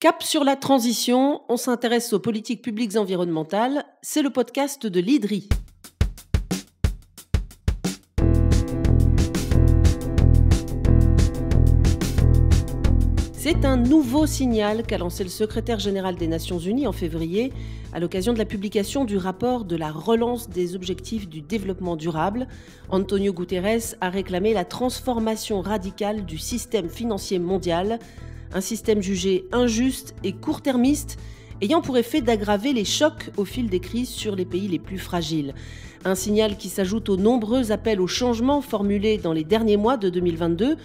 Cap sur la transition, on s'intéresse aux politiques publiques environnementales. C'est le podcast de l'IDRI. C'est un nouveau signal qu'a lancé le secrétaire général des Nations Unies en février à l'occasion de la publication du rapport de la relance des objectifs du développement durable. Antonio Guterres a réclamé la transformation radicale du système financier mondial, un système jugé injuste et court-termiste, ayant pour effet d'aggraver les chocs au fil des crises sur les pays les plus fragiles. Un signal qui s'ajoute aux nombreux appels au changement formulés dans les derniers mois de 2022.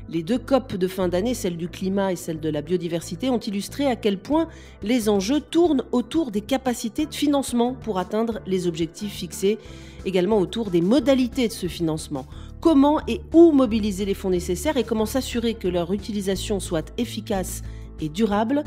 Les deux COP de fin d'année, celle du climat et celle de la biodiversité, ont illustré à quel point les enjeux tournent autour des capacités de financement pour atteindre les objectifs fixés, également autour des modalités de ce financement. Comment et où mobiliser les fonds nécessaires et comment s'assurer que leur utilisation soit efficace et durable.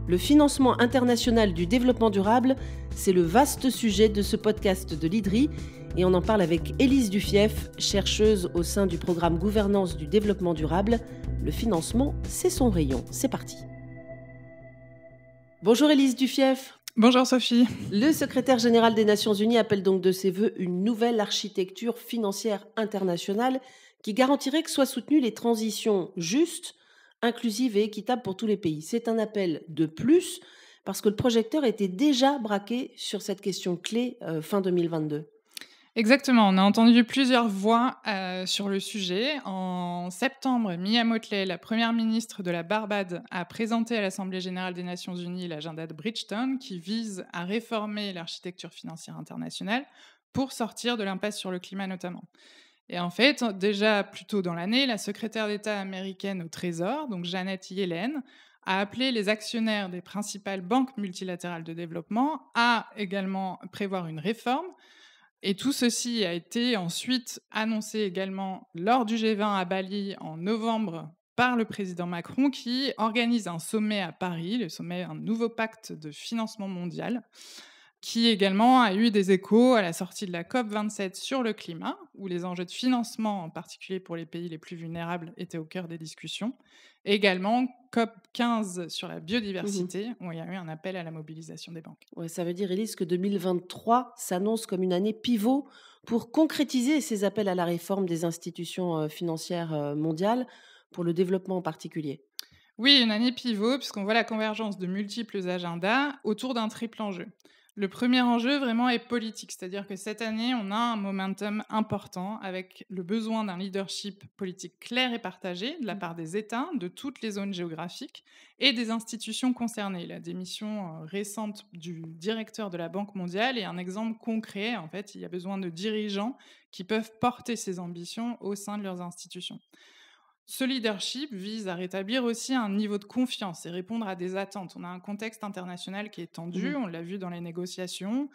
Le financement international du développement durable, c'est le vaste sujet de ce podcast de l'IDRI. Et on en parle avec Élise Duffief, chercheuse au sein du programme Gouvernance du développement durable. Le financement, c'est son rayon. C'est parti. Bonjour Élise Duffief. Bonjour Sophie. Le secrétaire général des Nations Unies appelle donc de ses vœux une nouvelle architecture financière internationale qui garantirait que soient soutenues les transitions justes, inclusives et équitables pour tous les pays. C'est un appel de plus parce que le projecteur était déjà braqué sur cette question clé fin 2022. Exactement, on a entendu plusieurs voix sur le sujet. En septembre, Mia Mottley, la première ministre de la Barbade, a présenté à l'Assemblée générale des Nations unies l'agenda de Bridgetown qui vise à réformer l'architecture financière internationale pour sortir de l'impasse sur le climat notamment. Et en fait, déjà plus tôt dans l'année, la secrétaire d'État américaine au Trésor, donc Janet Yellen, a appelé les actionnaires des principales banques multilatérales de développement à également prévoir une réforme. Et tout ceci a été ensuite annoncé également lors du G20 à Bali en novembre par le président Macron qui organise un sommet à Paris, le sommet, un nouveau pacte de financement mondial, qui également a eu des échos à la sortie de la COP27 sur le climat, où les enjeux de financement, en particulier pour les pays les plus vulnérables, étaient au cœur des discussions. Et également COP15 sur la biodiversité, où il y a eu un appel à la mobilisation des banques. Ouais, ça veut dire, Élise, que 2023 s'annonce comme une année pivot pour concrétiser ces appels à la réforme des institutions financières mondiales, pour le développement en particulier. Oui, une année pivot, puisqu'on voit la convergence de multiples agendas autour d'un triple enjeu. Le premier enjeu vraiment est politique, c'est-à-dire que cette année, on a un momentum important avec le besoin d'un leadership politique clair et partagé de la part des États, de toutes les zones géographiques et des institutions concernées. La démission récente du directeur de la Banque mondiale est un exemple concret. En fait, il y a besoin de dirigeants qui peuvent porter ces ambitions au sein de leurs institutions. Ce leadership vise à rétablir aussi un niveau de confiance et répondre à des attentes. On a un contexte international qui est tendu, on l'a vu dans les négociations.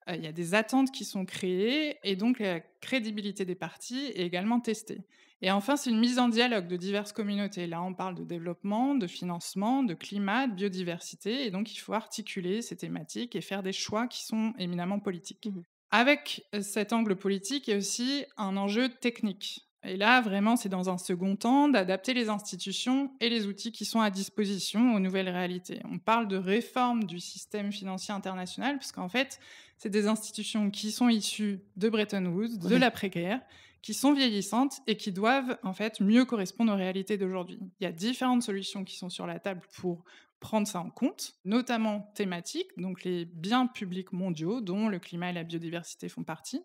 Il y a des attentes qui sont créées et donc la crédibilité des partis est également testée. Et enfin, c'est une mise en dialogue de diverses communautés. Là, on parle de développement, de financement, de climat, de biodiversité. Et donc, il faut articuler ces thématiques et faire des choix qui sont éminemment politiques. Avec cet angle politique, il y a aussi un enjeu technique. Et là, vraiment, c'est dans un second temps d'adapter les institutions et les outils qui sont à disposition aux nouvelles réalités. On parle de réforme du système financier international, parce qu'en fait, c'est des institutions qui sont issues de Bretton Woods, de l'après-guerre, qui sont vieillissantes et qui doivent en fait mieux correspondre aux réalités d'aujourd'hui. Il y a différentes solutions qui sont sur la table pour prendre ça en compte, notamment thématiques, donc les biens publics mondiaux, dont le climat et la biodiversité font partie.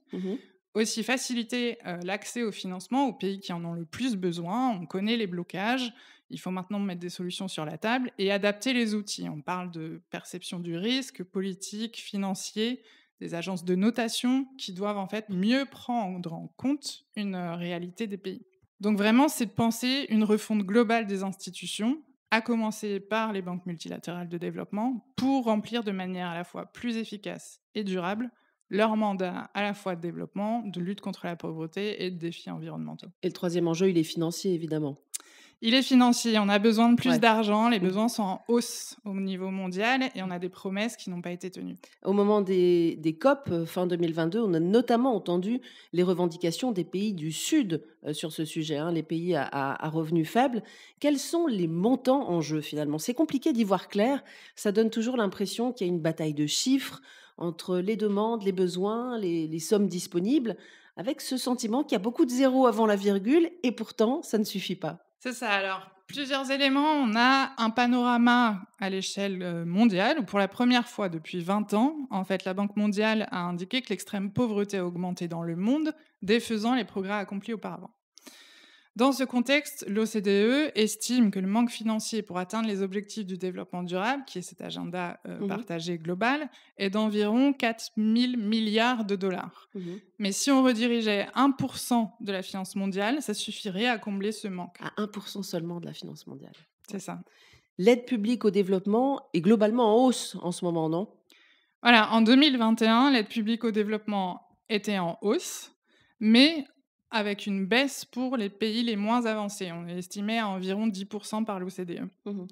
Aussi faciliter l'accès au financement aux pays qui en ont le plus besoin. On connaît les blocages, il faut maintenant mettre des solutions sur la table et adapter les outils. On parle de perception du risque, politique, financier, des agences de notation qui doivent en fait mieux prendre en compte une réalité des pays. Donc vraiment, c'est de penser une refonte globale des institutions, à commencer par les banques multilatérales de développement, pour remplir de manière à la fois plus efficace et durable leur mandat à la fois de développement, de lutte contre la pauvreté et de défis environnementaux. Et le troisième enjeu, il est financier, évidemment. Il est financier, on a besoin de plus Ouais. d'argent, les Mmh. besoins sont en hausse au niveau mondial et on a des promesses qui n'ont pas été tenues. Au moment des COP, fin 2022, on a notamment entendu les revendications des pays du Sud, sur ce sujet, hein, les pays à revenus faibles. Quels sont les montants en jeu finalement? C'est compliqué d'y voir clair, ça donne toujours l'impression qu'il y a une bataille de chiffres entre les demandes, les besoins, les sommes disponibles, avec ce sentiment qu'il y a beaucoup de zéros avant la virgule et pourtant ça ne suffit pas. C'est ça, alors plusieurs éléments. On a un panorama à l'échelle mondiale où pour la première fois depuis 20 ans, en fait, la Banque mondiale a indiqué que l'extrême pauvreté a augmenté dans le monde, défaisant les progrès accomplis auparavant. Dans ce contexte, l'OCDE estime que le manque financier pour atteindre les objectifs du développement durable, qui est cet agenda Mmh. partagé global, est d'environ 4 000 milliards de dollars. Mmh. Mais si on redirigeait 1% de la finance mondiale, ça suffirait à combler ce manque. À 1 seulement de la finance mondiale. C'est Ouais. ça. L'aide publique au développement est globalement en hausse en ce moment, non? Voilà, en 2021, l'aide publique au développement était en hausse, mais avec une baisse pour les pays les moins avancés. On estimait à environ 10% par l'OCDE. Mmh.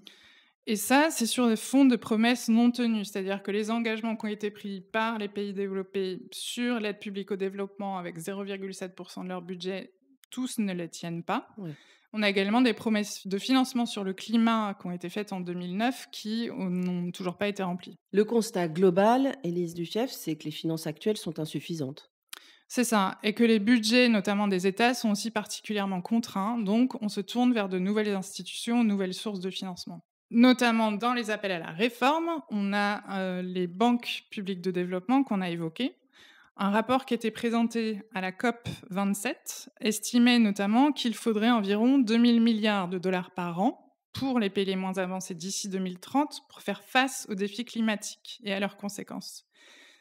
Et ça, c'est sur des fonds de promesses non tenues, c'est-à-dire que les engagements qui ont été pris par les pays développés sur l'aide publique au développement avec 0,7% de leur budget, tous ne les tiennent pas. Ouais. On a également des promesses de financement sur le climat qui ont été faites en 2009 qui n'ont toujours pas été remplies. Le constat global, Élise Duchef, c'est que les finances actuelles sont insuffisantes. C'est ça, et que les budgets, notamment des États, sont aussi particulièrement contraints, donc on se tourne vers de nouvelles institutions, nouvelles sources de financement. Notamment dans les appels à la réforme, on a les banques publiques de développement qu'on a évoquées. Un rapport qui était présenté à la COP 27 estimait notamment qu'il faudrait environ 2000 milliards de dollars par an pour les pays les moins avancés d'ici 2030 pour faire face aux défis climatiques et à leurs conséquences.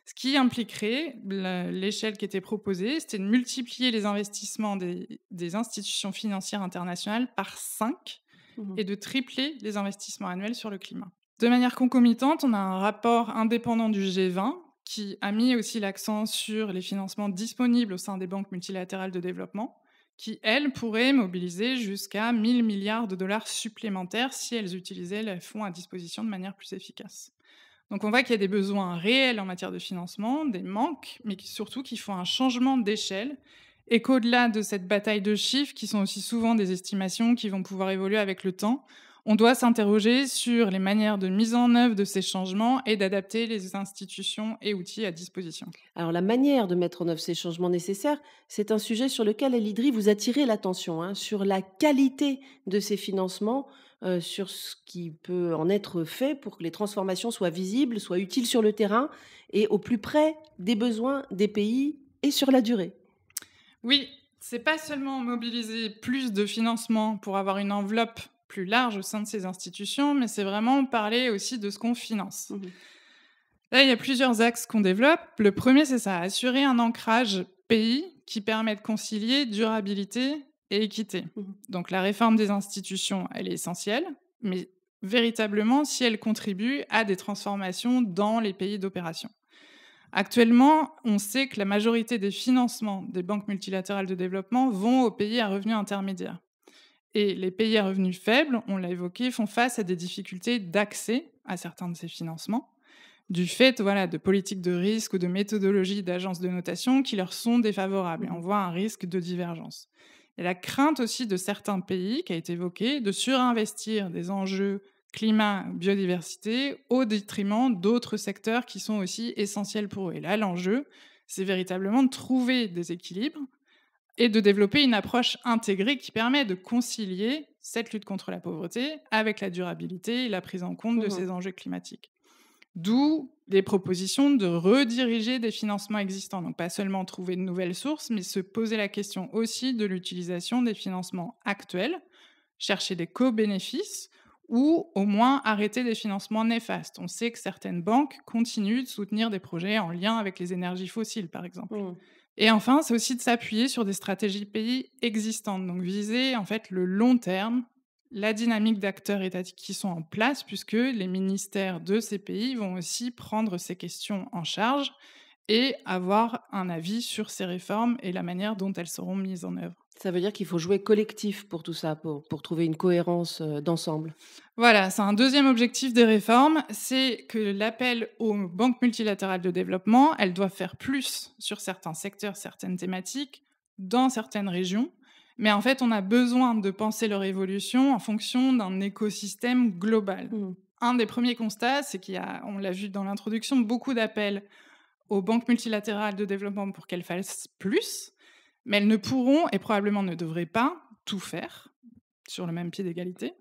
Ce qui impliquerait, l'échelle qui était proposée, c'était de multiplier les investissements des institutions financières internationales par 5 Mmh. et de tripler les investissements annuels sur le climat. De manière concomitante, on a un rapport indépendant du G20 qui a mis aussi l'accent sur les financements disponibles au sein des banques multilatérales de développement, qui, elles, pourraient mobiliser jusqu'à 1000 milliards de dollars supplémentaires si elles utilisaient les fonds à disposition de manière plus efficace. Donc on voit qu'il y a des besoins réels en matière de financement, des manques, mais surtout qu'il faut un changement d'échelle et qu'au-delà de cette bataille de chiffres, qui sont aussi souvent des estimations qui vont pouvoir évoluer avec le temps, on doit s'interroger sur les manières de mise en œuvre de ces changements et d'adapter les institutions et outils à disposition. Alors la manière de mettre en œuvre ces changements nécessaires, c'est un sujet sur lequel Elidri vous attirez l'attention, hein, sur la qualité de ces financements, sur ce qui peut en être fait pour que les transformations soient visibles, soient utiles sur le terrain et au plus près des besoins des pays et sur la durée. Oui, c'est pas seulement mobiliser plus de financement pour avoir une enveloppe plus large au sein de ces institutions, mais c'est vraiment parler aussi de ce qu'on finance. Mmh. Là, il y a plusieurs axes qu'on développe. Le premier, c'est ça, assurer un ancrage pays qui permet de concilier durabilité et équité. Mmh. Donc la réforme des institutions, elle est essentielle, mais véritablement si elle contribue à des transformations dans les pays d'opération. Actuellement, on sait que la majorité des financements des banques multilatérales de développement vont aux pays à revenus intermédiaires. Et les pays à revenus faibles, on l'a évoqué, font face à des difficultés d'accès à certains de ces financements, du fait de politiques de risque ou de méthodologies d'agences de notation qui leur sont défavorables. Et on Mmh. voit un risque de divergence. Et la crainte aussi de certains pays, qui a été évoquée, de surinvestir des enjeux climat, biodiversité, au détriment d'autres secteurs qui sont aussi essentiels pour eux. Et là, l'enjeu, c'est véritablement de trouver des équilibres et de développer une approche intégrée qui permet de concilier cette lutte contre la pauvreté avec la durabilité et la prise en compte de Mmh. ces enjeux climatiques. D'où les propositions de rediriger des financements existants. Donc pas seulement trouver de nouvelles sources, mais se poser la question aussi de l'utilisation des financements actuels, chercher des co-bénéfices ou au moins arrêter des financements néfastes. On sait que certaines banques continuent de soutenir des projets en lien avec les énergies fossiles, par exemple. Mmh. Et enfin, c'est aussi de s'appuyer sur des stratégies pays existantes, donc viser en fait le long terme, la dynamique d'acteurs étatiques qui sont en place, puisque les ministères de ces pays vont aussi prendre ces questions en charge et avoir un avis sur ces réformes et la manière dont elles seront mises en œuvre. Ça veut dire qu'il faut jouer collectif pour tout ça, pour trouver une cohérence, d'ensemble. Voilà, c'est un deuxième objectif des réformes, c'est que l'appel aux banques multilatérales de développement, elles doivent faire plus sur certains secteurs, certaines thématiques, dans certaines régions. Mais en fait, on a besoin de penser leur évolution en fonction d'un écosystème global. Mmh. Un des premiers constats, c'est qu'il y a, on l'a vu dans l'introduction, beaucoup d'appels aux banques multilatérales de développement pour qu'elles fassent plus, mais elles ne pourront et probablement ne devraient pas tout faire sur le même pied d'égalité.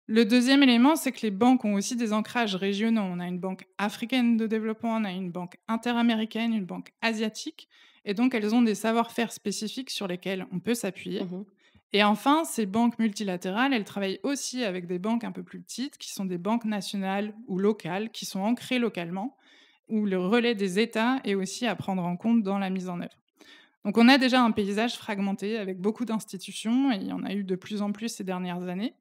Le deuxième élément, c'est que les banques ont aussi des ancrages régionaux. On a une banque africaine de développement, on a une banque interaméricaine, une banque asiatique, et donc elles ont des savoir-faire spécifiques sur lesquels on peut s'appuyer. Mmh. Et enfin, ces banques multilatérales, elles travaillent aussi avec des banques un peu plus petites, qui sont des banques nationales ou locales, qui sont ancrées localement, où le relais des États est aussi à prendre en compte dans la mise en œuvre. Donc on a déjà un paysage fragmenté avec beaucoup d'institutions, et il y en a eu de plus en plus ces dernières années.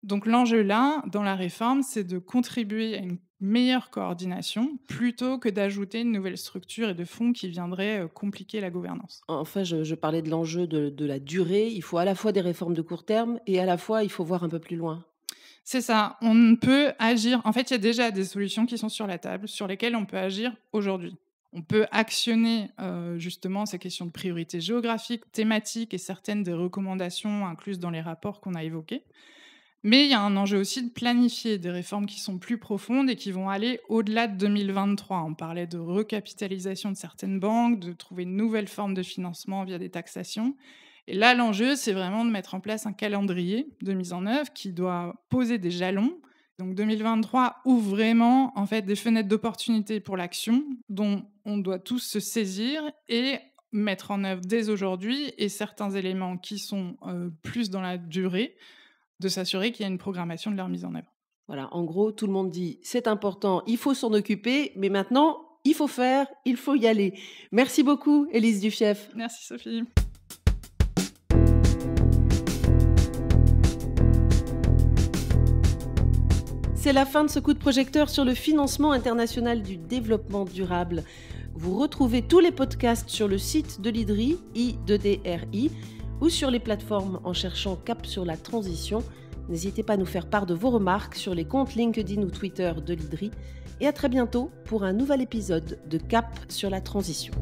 Donc l'enjeu là, dans la réforme, c'est de contribuer à une meilleure coordination plutôt que d'ajouter une nouvelle structure et de fonds qui viendraient compliquer la gouvernance. Enfin, je parlais de l'enjeu de la durée. Il faut à la fois des réformes de court terme et à la fois, il faut voir un peu plus loin. C'est ça, on peut agir. En fait, il y a déjà des solutions qui sont sur la table, sur lesquelles on peut agir aujourd'hui. On peut actionner justement ces questions de priorité géographique, thématique et certaines des recommandations incluses dans les rapports qu'on a évoqués. Mais il y a un enjeu aussi de planifier des réformes qui sont plus profondes et qui vont aller au-delà de 2023. On parlait de recapitalisation de certaines banques, de trouver une nouvelle forme de financement via des taxations. Et là, l'enjeu, c'est vraiment de mettre en place un calendrier de mise en œuvre qui doit poser des jalons. Donc 2023 ouvre vraiment en fait des fenêtres d'opportunité pour l'action dont on doit tous se saisir et mettre en œuvre dès aujourd'hui, et certains éléments qui sont plus dans la durée, de s'assurer qu'il y a une programmation de leur mise en œuvre. Voilà, en gros, tout le monde dit: «C'est important, il faut s'en occuper, mais maintenant, il faut faire, il faut y aller». Merci beaucoup, Élise Dufief. Merci Sophie. C'est la fin de ce coup de projecteur sur le financement international du développement durable. Vous retrouvez tous les podcasts sur le site de l'IDRI, I2DRI, ou sur les plateformes en cherchant Cap sur la transition. N'hésitez pas à nous faire part de vos remarques sur les comptes LinkedIn ou Twitter de l'IDRI. Et à très bientôt pour un nouvel épisode de Cap sur la transition.